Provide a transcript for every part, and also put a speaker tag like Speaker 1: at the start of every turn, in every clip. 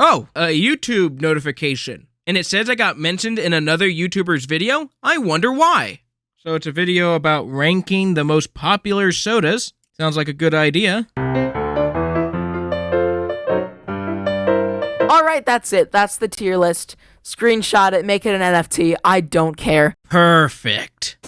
Speaker 1: Oh, a YouTube notification. And it says I got mentioned in another YouTuber's video? I wonder why. So it's a video about ranking the most popular sodas. Sounds like a good idea.
Speaker 2: Alright, that's it. That's the tier list. Screenshot it, make it an NFT. I don't care.
Speaker 1: Perfect.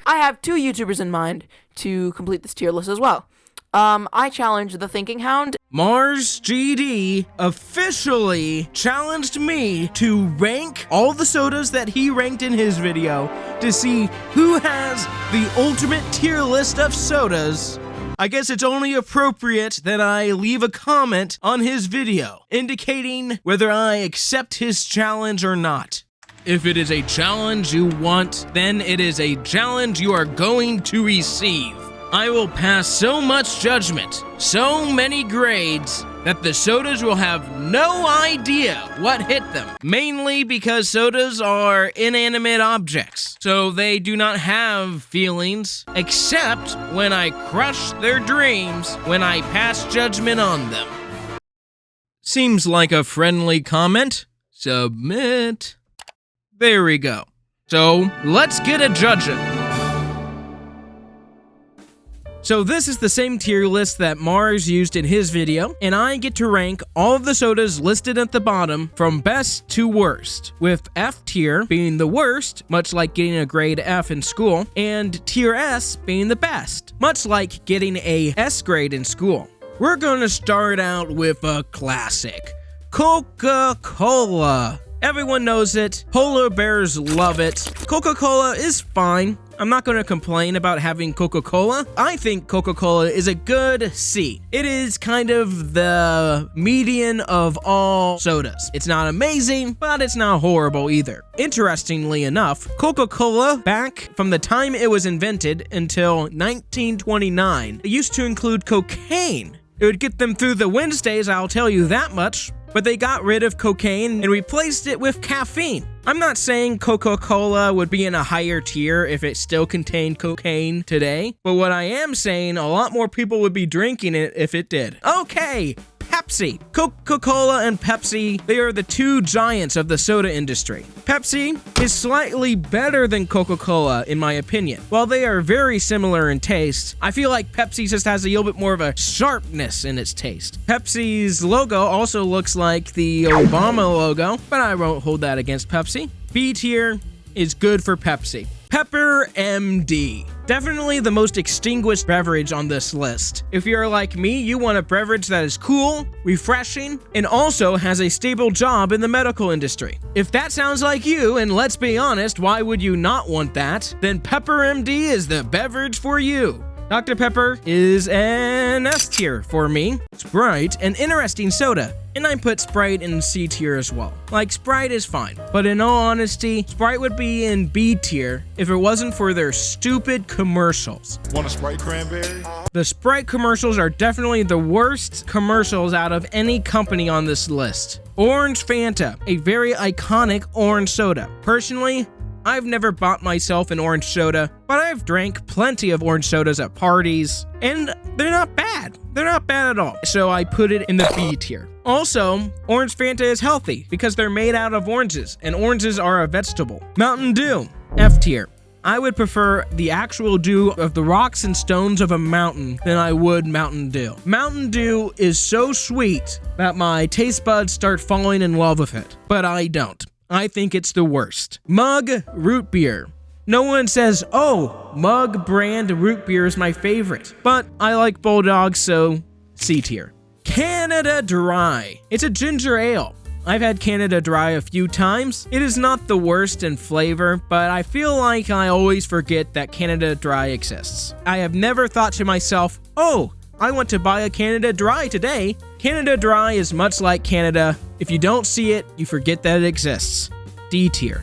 Speaker 2: I have 2 YouTubers in mind to complete this tier list as well. I challenge the Thinking Hound.
Speaker 1: Mars GD officially challenged me to rank all the sodas that he ranked in his video to see who has the ultimate tier list of sodas. I guess it's only appropriate that I leave a comment on his video indicating whether I accept his challenge or not. If it is a challenge you want, then it is a challenge you are going to receive. I will pass so much judgment, so many grades, that the sodas will have no idea what hit them. Mainly because sodas are inanimate objects, so they do not have feelings, except when I crush their dreams when I pass judgment on them. Seems like a friendly comment. Submit. There we go. So, let's get a judging. So this is the same tier list that Mars used in his video, and I get to rank all of the sodas listed at the bottom from best to worst, with F tier being the worst, much like getting a grade F in school, and tier S being the best, much like getting a S grade in school. We're gonna start out with a classic, Coca-Cola. Everyone knows it, polar bears love it. Coca-Cola is fine. I'm not going to complain about having Coca-Cola. I think Coca-Cola is a good C. It is kind of the median of all sodas. It's not amazing, but it's not horrible either. Interestingly enough, Coca-Cola, back from the time it was invented until 1929, it used to include cocaine. It would get them through the Wednesdays, I'll tell you that much. But they got rid of cocaine and replaced it with caffeine. I'm not saying Coca-Cola would be in a higher tier if it still contained cocaine today, but what I am saying, a lot more people would be drinking it if it did. Okay, Pepsi. Coca-Cola and Pepsi, they are the 2 giants of the soda industry. Pepsi is slightly better than Coca-Cola in my opinion. While they are very similar in taste, I feel like Pepsi just has a little bit more of a sharpness in its taste. Pepsi's logo also looks like the Obama logo, but I won't hold that against Pepsi. B tier is good for Pepsi. PepperMD. Definitely the most extinguished beverage on this list. If you're like me, you want a beverage that is cool, refreshing, and also has a stable job in the medical industry. If that sounds like you, and let's be honest, why would you not want that? Then PepperMD is the beverage for you. Dr. Pepper is an S tier for me. Sprite, an interesting soda. And I put Sprite in C tier as well. Like, Sprite is fine. But in all honesty, Sprite would be in B tier if it wasn't for their stupid commercials.
Speaker 3: Want a Sprite cranberry?
Speaker 1: The Sprite commercials are definitely the worst commercials out of any company on this list. Orange Fanta, a very iconic orange soda. Personally, I've never bought myself an orange soda, but I've drank plenty of orange sodas at parties, and they're not bad. They're not bad at all. So I put it in the B tier. Also, orange Fanta is healthy because they're made out of oranges, and oranges are a vegetable. Mountain Dew, F tier. I would prefer the actual dew of the rocks and stones of a mountain than I would Mountain Dew. Mountain Dew is so sweet that my taste buds start falling in love with it, but I don't. I think it's the worst. Mug root beer. No one says, oh, Mug brand root beer is my favorite, but I like Bulldog, so C tier. Canada Dry. It's a ginger ale. I've had Canada Dry a few times. It is not the worst in flavor, but I feel like I always forget that Canada Dry exists. I have never thought to myself, oh, I want to buy a Canada Dry today. Canada Dry is much like Canada. If you don't see it, you forget that it exists. D tier.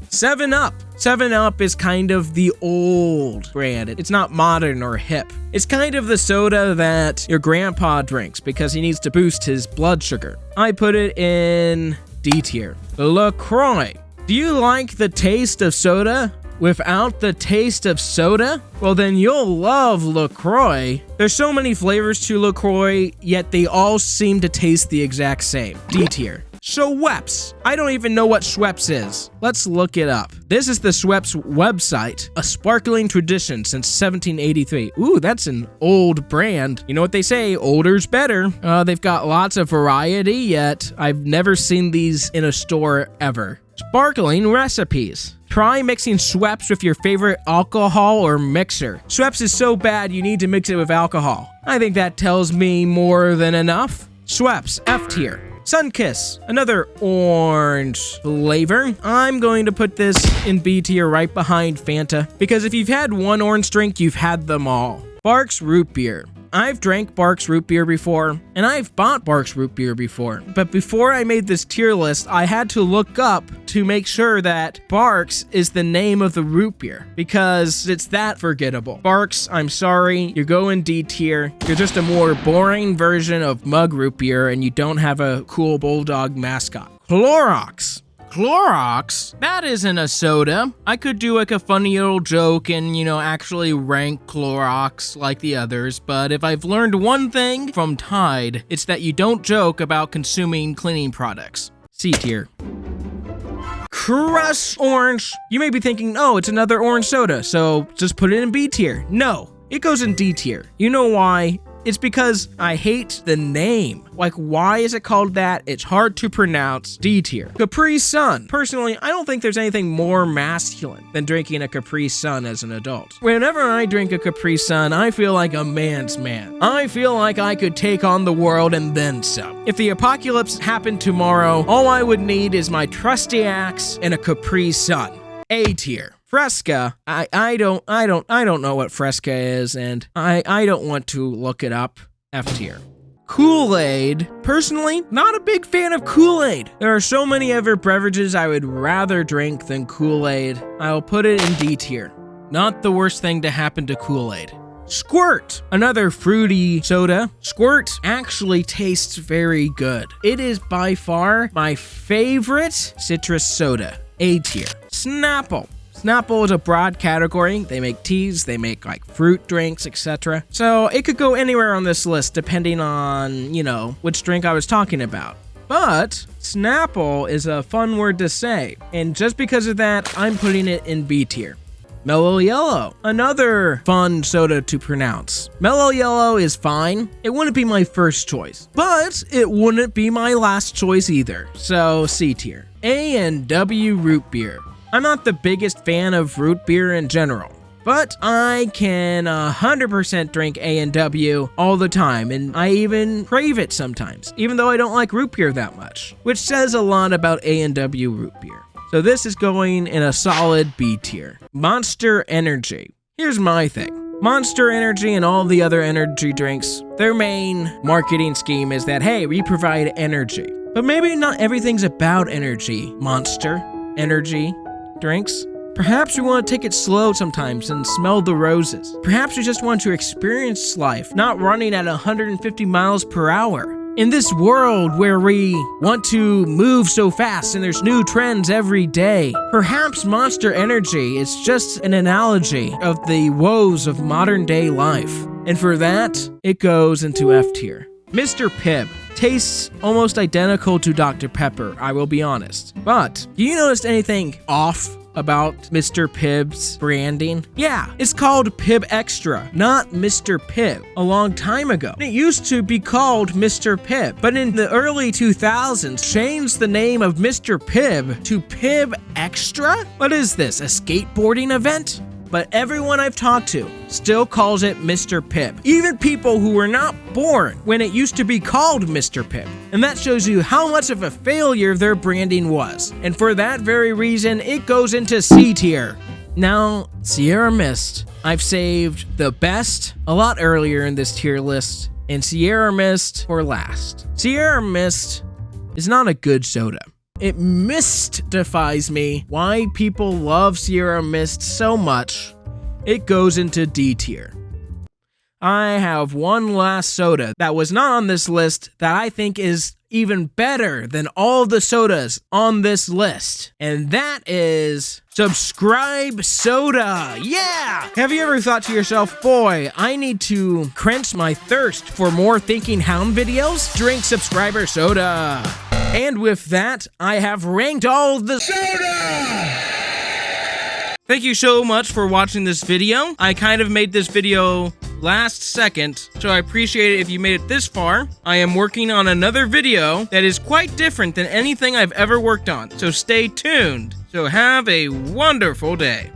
Speaker 1: 7 Up. 7-Up is kind of the old brand. It's not modern or hip. It's kind of the soda that your grandpa drinks because he needs to boost his blood sugar. I put it in D tier. LaCroix. Do you like the taste of soda without the taste of soda? Well, then you'll love LaCroix. There's so many flavors to LaCroix, yet they all seem to taste the exact same. D tier. Schweppes. I don't even know what Schweppes is. Let's look it up. This is the Schweppes website, a sparkling tradition since 1783. Ooh, that's an old brand. You know what they say, older's better. They've got lots of variety, yet I've never seen these in a store ever. Sparkling recipes. Try mixing Schweppes with your favorite alcohol or mixer. Schweppes is so bad you need to mix it with alcohol. I think that tells me more than enough. Schweppes, F tier. Sunkiss, another orange flavor. I'm going to put this in B tier right behind Fanta, because if you've had one orange drink, you've had them all. Barq's Root Beer. I've drank Barq's Root Beer before, and I've bought Barq's Root Beer before. But before I made this tier list, I had to look up to make sure that Barq's is the name of the root beer, because it's that forgettable. Barq's, I'm sorry, you go in D tier. You're just a more boring version of mug root beer, and you don't have a cool bulldog mascot. Clorox. Clorox? That isn't a soda. I could do like a funny little joke and, actually rank Clorox like the others, but if I've learned one thing from Tide, it's that you don't joke about consuming cleaning products. C tier. Crush Orange. You may be thinking, oh, it's another orange soda, so just put it in B tier. No, it goes in D tier. You know why? It's because I hate the name. Like, why is it called that? It's hard to pronounce. D tier. Capri Sun. Personally, I don't think there's anything more masculine than drinking a Capri Sun as an adult. Whenever I drink a Capri Sun, I feel like a man's man. I feel like I could take on the world and then some. If the apocalypse happened tomorrow, all I would need is my trusty axe and a Capri Sun. A tier. Fresca, I don't know what Fresca is, and I don't want to look it up. F tier. KoolAid. Personally, not a big fan of KoolAid. There are so many other beverages I would rather drink than KoolAid. I'll put it in D tier. Not the worst thing to happen to KoolAid. Squirt, another fruity soda. Squirt actually tastes very good. It is by far my favorite citrus soda. A tier. Snapple. Snapple is a broad category. They make teas, they make like fruit drinks, etc. So it could go anywhere on this list depending on, which drink I was talking about. But Snapple is a fun word to say, and just because of that, I'm putting it in B tier. Mellow Yellow, another fun soda to pronounce. Mellow Yellow is fine. It wouldn't be my first choice, but it wouldn't be my last choice either. So C tier. A&W Root Beer. I'm not the biggest fan of root beer in general, but I can 100% drink A&W all the time, and I even crave it sometimes, even though I don't like root beer that much, which says a lot about A&W root beer. So this is going in a solid B tier. Monster Energy. Here's my thing. Monster Energy and all the other energy drinks, their main marketing scheme is that, hey, we provide energy. But maybe not everything's about energy, Monster Energy drinks. Perhaps we want to take it slow sometimes and smell the roses. Perhaps we just want to experience life, not running at 150 miles per hour. In this world where we want to move so fast and there's new trends every day, perhaps Monster Energy is just an analogy of the woes of modern day life. And for that, it goes into F tier. Mr. Pibb. Tastes almost identical to Dr. Pepper, I will be honest. But, do you notice anything off about Mr. Pibb's branding? Yeah, it's called Pip Extra, not Mr. Pibb, a long time ago. It used to be called Mr. Pibb, but in the early 2000s, changed the name of Mr. Pibb to Pip Extra? What is this, a skateboarding event? But everyone I've talked to still calls it Mr. Pibb. Even people who were not born when it used to be called Mr. Pibb. And that shows you how much of a failure their branding was. And for that very reason, it goes into C tier. Now, Sierra Mist. I've saved the best a lot earlier in this tier list, and Sierra Mist for last. Sierra Mist is not a good soda. It mystifies me why people love Sierra Mist so much. It goes into D tier. I have one last soda that was not on this list that I think is even better than all the sodas on this list. And that is Subscribe Soda. Yeah! Have you ever thought to yourself, boy, I need to quench my thirst for more Thinking Hound videos? Drink Subscriber Soda. And with that, I have ranked all the soda! Thank you so much for watching this video. I kind of made this video last second, so I appreciate it if you made it this far. I am working on another video that is quite different than anything I've ever worked on, so stay tuned. So have a wonderful day.